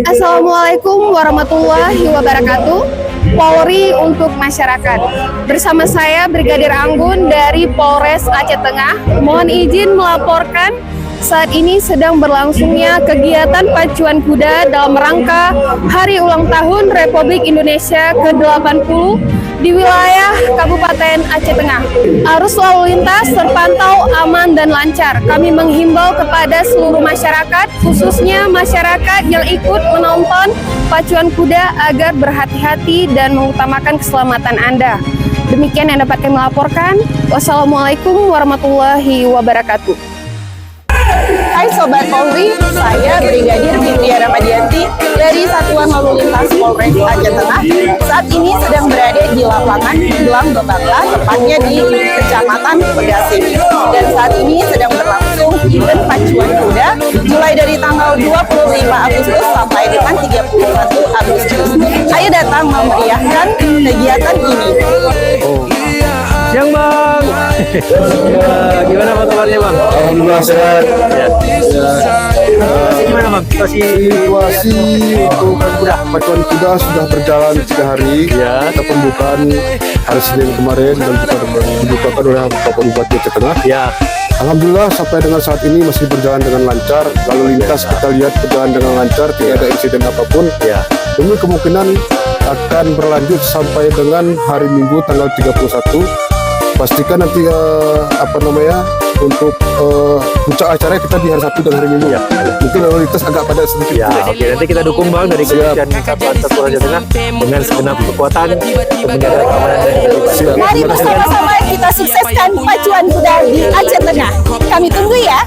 Assalamualaikum warahmatullahi wabarakatuh. Polri untuk masyarakat. Bersama saya Brigadir Anggun dari Polres Aceh Tengah. Mohon izin melaporkan saat ini sedang berlangsungnya kegiatan pacuan kuda dalam rangka Hari Ulang Tahun Republik Indonesia ke-80 di wilayah Kabupaten Aceh Tengah. Arus lalu lintas terpantau aman dan lancar. Kami menghimbau kepada seluruh masyarakat, khususnya masyarakat yang ikut menonton pacuan kuda agar berhati-hati dan mengutamakan keselamatan Anda. Demikian yang dapat kami laporkan. Wassalamualaikum warahmatullahi wabarakatuh. Hai Sobat Polri, saya Brigadir Fitria Ramadianti dari Satuan Lalu Lintas Polres Aceh Tengah. Saat ini sedang berada di lapangan Gelang Bebangla, tepatnya di Kecamatan Pegasing. Dan saat ini sedang berlangsung event pacuan kuda mulai dari tanggal 25 Agustus sampai dengan 31 Agustus. Ayo datang memeriahkan kegiatan ini. Siang Bang. Gimana Bang kabarnya Bang? Alhamdulillah sehat. Ya. Gimana Bang? Situasi untuk pacuan kuda sudah berjalan 3 hari. Ya. Kita pembukaan hari Senin kemarin dan kita dibukakan oleh Bapak Bupati Aceh Tengah. Ya. Alhamdulillah sampai dengan saat ini masih berjalan dengan lancar. Lalu lintas kita lihat berjalan dengan lancar, tidak ada insiden apapun. Ya. Demi kemungkinan akan berlanjut sampai dengan hari Minggu tanggal 31. Pastikan nanti untuk puncak acara kita di hari Sabtu dan hari Minggu. Ya. Mungkin lalu lintas agak padat sedikit. Ya, oke. Nanti kita dukung Bang dari Kepolisian Satuan Satuan Aceh Tengah dengan segenap kekuatan untuk menjaga keamanan dan ketertiban. Mari bersama-sama kita sukseskan pacuan kuda di Aceh Tengah. Kami tunggu ya.